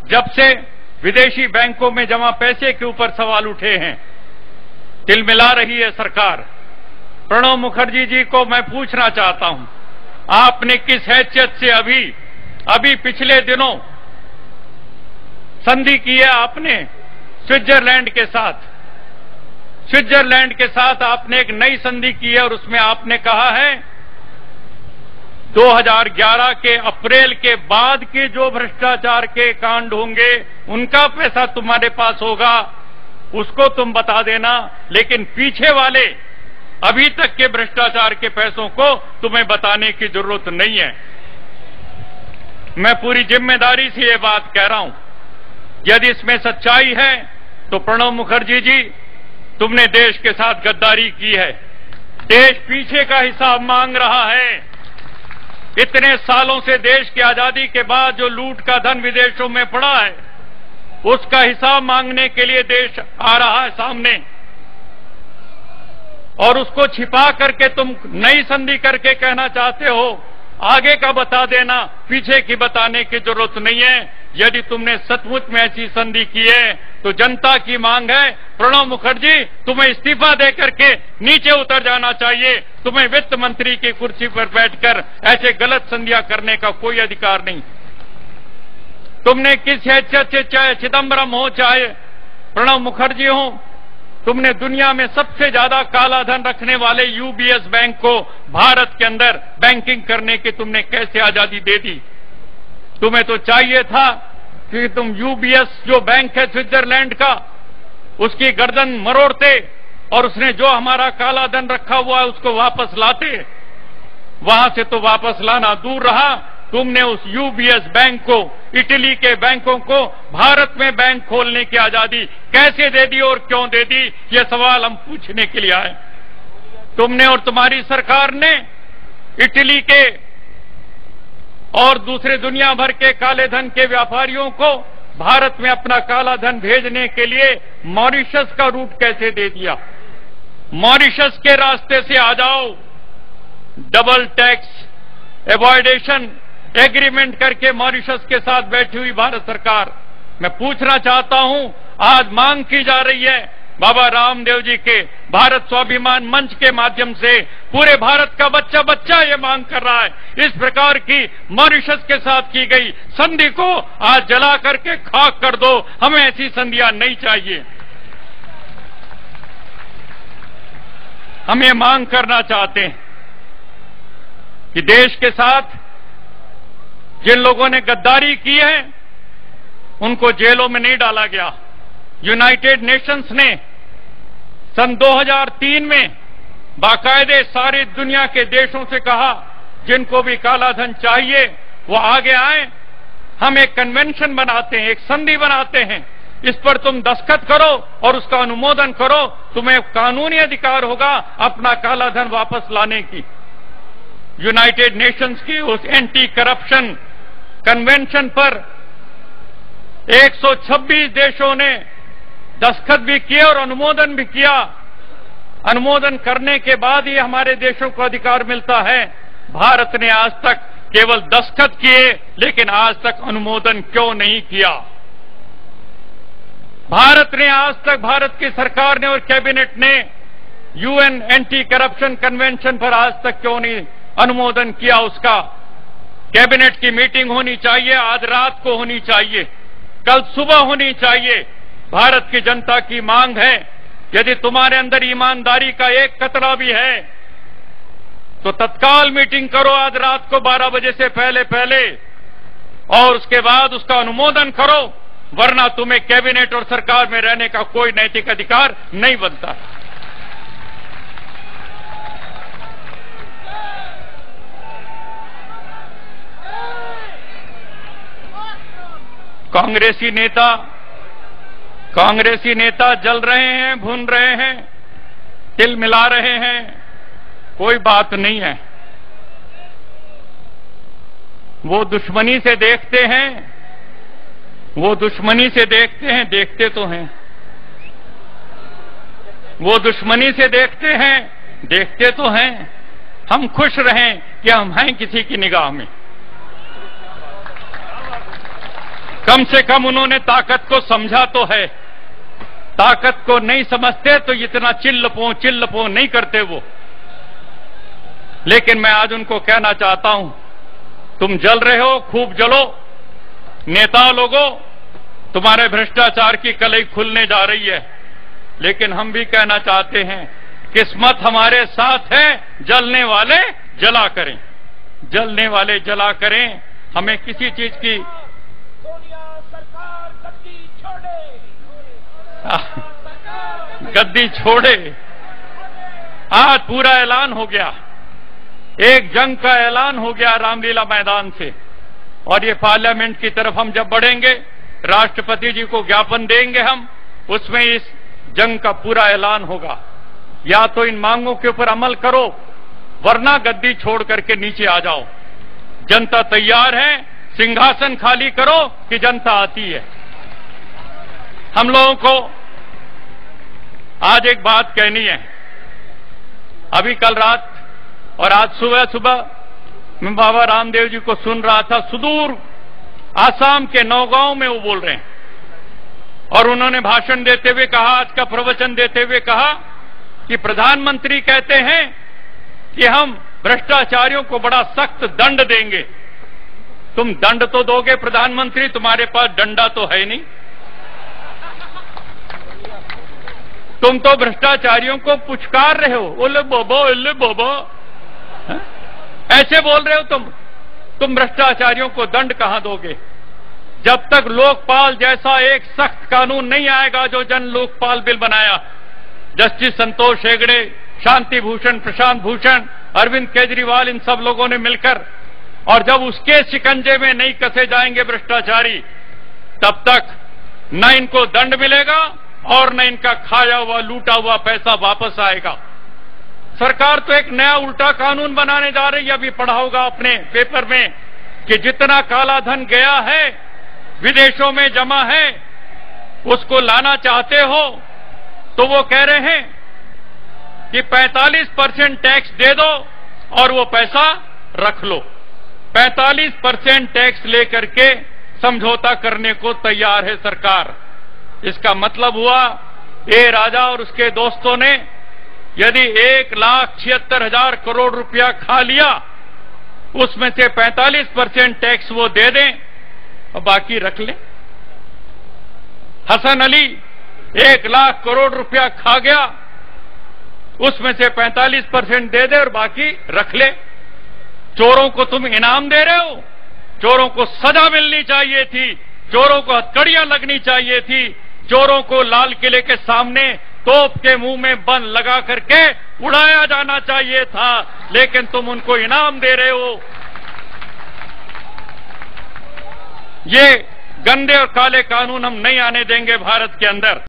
जब से विदेशी बैंकों में जमा पैसे के ऊपर सवाल उठे हैं, तिलमिला रही है सरकार। प्रणब मुखर्जी जी को मैं पूछना चाहता हूं, आपने किस हैसियत से अभी पिछले दिनों संधि की है आपने स्विट्जरलैंड के साथ। स्विट्जरलैंड के साथ आपने एक नई संधि की है और उसमें आपने कहा है 2011 के अप्रैल के बाद के जो भ्रष्टाचार के कांड होंगे उनका पैसा तुम्हारे पास होगा, उसको तुम बता देना, लेकिन पीछे वाले अभी तक के भ्रष्टाचार के पैसों को तुम्हें बताने की जरूरत नहीं है। मैं पूरी जिम्मेदारी से ये बात कह रहा हूं, यदि इसमें सच्चाई है तो प्रणब मुखर्जी जी, तुमने देश के साथ गद्दारी की है। देश पीछे का हिसाब मांग रहा है। इतने सालों से देश की आजादी के बाद जो लूट का धन विदेशों में पड़ा है, उसका हिसाब मांगने के लिए देश आ रहा है सामने, और उसको छिपा करके तुम नई संधि करके कहना चाहते हो आगे का बता देना, पीछे की बताने की जरूरत नहीं है। यदि तुमने सचमुच में ऐसी संधि की है तो जनता की मांग है, प्रणब मुखर्जी तुम्हें इस्तीफा देकर के नीचे उतर जाना चाहिए। तुम्हें वित्त मंत्री की कुर्सी पर बैठकर ऐसे गलत संधियां करने का कोई अधिकार नहीं। तुमने किस हैसियत से, चाहे चिदंबरम हो चाहे प्रणब मुखर्जी हो, तुमने दुनिया में सबसे ज्यादा काला धन रखने वाले यूबीएस बैंक को भारत के अंदर बैंकिंग करने की तुमने कैसे आजादी दे दी? तुम्हें तो चाहिए था कि तुम यूबीएस जो बैंक है स्विट्जरलैंड का, उसकी गर्दन मरोड़ते और उसने जो हमारा काला धन रखा हुआ है उसको वापस लाते। वहां से तो वापस लाना दूर रहा, तुमने उस यूबीएस बैंक को, इटली के बैंकों को भारत में बैंक खोलने की आजादी कैसे दे दी और क्यों दे दी, ये सवाल हम पूछने के लिए आए। तुमने और तुम्हारी सरकार ने इटली के और दूसरे दुनिया भर के काले धन के व्यापारियों को भारत में अपना काला धन भेजने के लिए मॉरिशस का रूट कैसे दे दिया? मॉरिशस के रास्ते से आ जाओ, डबल टैक्स एवॉइडेशन एग्रीमेंट करके मॉरिशस के साथ बैठी हुई भारत सरकार। मैं पूछना चाहता हूं, आज मांग की जा रही है बाबा रामदेव जी के भारत स्वाभिमान मंच के माध्यम से, पूरे भारत का बच्चा बच्चा ये मांग कर रहा है, इस प्रकार की मॉरिशस के साथ की गई संधि को आज जला करके खाक कर दो। हमें ऐसी संधियां नहीं चाहिए। हम ये मांग करना चाहते हैं कि देश के साथ जिन लोगों ने गद्दारी की है उनको जेलों में नहीं डाला गया। यूनाइटेड नेशंस ने सन 2003 में बाकायदे सारी दुनिया के देशों से कहा जिनको भी काला धन चाहिए वो आगे आए, हम एक कन्वेंशन बनाते हैं, एक संधि बनाते हैं, इस पर तुम दस्तखत करो और उसका अनुमोदन करो, तुम्हें कानूनी अधिकार होगा अपना काला धन वापस लाने की। यूनाइटेड नेशंस की उस एंटी करप्शन कन्वेंशन पर 126 देशों ने दस्तखत भी किए और अनुमोदन भी किया। अनुमोदन करने के बाद ही हमारे देशों को अधिकार मिलता है। भारत ने आज तक केवल दस्तखत किए, लेकिन आज तक अनुमोदन क्यों नहीं किया? भारत ने आज तक, भारत की सरकार ने और कैबिनेट ने यूएन एंटी करप्शन कन्वेंशन पर आज तक क्यों नहीं अनुमोदन किया? उसका कैबिनेट की मीटिंग होनी चाहिए, आज रात को होनी चाहिए, कल सुबह होनी चाहिए। भारत की जनता की मांग है, यदि तुम्हारे अंदर ईमानदारी का एक कतरा भी है तो तत्काल मीटिंग करो आज रात को 12 बजे से पहले और उसके बाद उसका अनुमोदन करो, वरना तुम्हें कैबिनेट और सरकार में रहने का कोई नैतिक अधिकार नहीं बनता। कांग्रेसी नेता जल रहे हैं, भून रहे हैं, तिल मिला रहे हैं, कोई बात नहीं है। वो दुश्मनी से देखते हैं, देखते तो हैं। वो दुश्मनी से देखते हैं, देखते तो हैं। हम खुश रहें कि हम हैं किसी की निगाह में। कम से कम उन्होंने ताकत को समझा तो है। ताकत को नहीं समझते तो इतना चिल्लपो नहीं करते वो। लेकिन मैं आज उनको कहना चाहता हूं, तुम जल रहे हो, खूब जलो। नेता लोगों, तुम्हारे भ्रष्टाचार की कलई खुलने जा रही है। लेकिन हम भी कहना चाहते हैं, किस्मत हमारे साथ है, जलने वाले जला करें, जलने वाले जला करें। हमें किसी चीज की गद्दी छोड़े। आज पूरा ऐलान हो गया, एक जंग का ऐलान हो गया रामलीला मैदान से। और ये पार्लियामेंट की तरफ हम जब बढ़ेंगे, राष्ट्रपति जी को ज्ञापन देंगे हम, उसमें इस जंग का पूरा ऐलान होगा। या तो इन मांगों के ऊपर अमल करो, वरना गद्दी छोड़ करके नीचे आ जाओ। जनता तैयार है, सिंहासन खाली करो कि जनता आती है। हम लोगों को आज एक बात कहनी है। अभी कल रात और आज सुबह मैं बाबा रामदेव जी को सुन रहा था, सुदूर आसाम के नौगांव में वो बोल रहे हैं। और उन्होंने भाषण देते हुए कहा, आज का प्रवचन देते हुए कहा कि प्रधानमंत्री कहते हैं कि हम भ्रष्टाचारियों को बड़ा सख्त दंड देंगे। तुम दंड तो दोगे प्रधानमंत्री, तुम्हारे पास डंडा तो है नहीं। तुम तो भ्रष्टाचारियों को पुचकार रहे हो, ओले बोबो ऐसे बोल रहे हो तुम भ्रष्टाचारियों को दंड कहां दोगे? जब तक लोकपाल जैसा एक सख्त कानून नहीं आएगा, जो जन लोकपाल बिल बनाया जस्टिस संतोष हेगड़े, शांति भूषण, प्रशांत भूषण, अरविंद केजरीवाल, इन सब लोगों ने मिलकर, और जब उसके शिकंजे में नहीं कसे जाएंगे भ्रष्टाचारी, तब तक न इनको दंड मिलेगा और न इनका खाया हुआ लूटा हुआ पैसा वापस आएगा। सरकार तो एक नया उल्टा कानून बनाने जा रही है। अभी पढ़ा होगा अपने पेपर में कि जितना काला धन गया है, विदेशों में जमा है, उसको लाना चाहते हो तो वो कह रहे हैं कि 45% टैक्स दे दो और वो पैसा रख लो। 45% टैक्स लेकर के समझौता करने को तैयार है सरकार। इसका मतलब हुआ, ए राजा और उसके दोस्तों ने यदि 1,76,000 करोड़ रुपया खा लिया, उसमें से 45% टैक्स वो दे दें और बाकी रख लें। हसन अली 1,00,000 करोड़ रुपया खा गया, उसमें से 45% दे दे और बाकी रख ले। चोरों को तुम इनाम दे रहे हो, चोरों को सजा मिलनी चाहिए थी, चोरों को हथकड़ियां लगनी चाहिए थी, चोरों को लाल किले के सामने तोप के मुंह में बंद लगा करके उड़ाया जाना चाहिए था, लेकिन तुम उनको इनाम दे रहे हो। ये गंदे और काले कानून हम नहीं आने देंगे भारत के अंदर।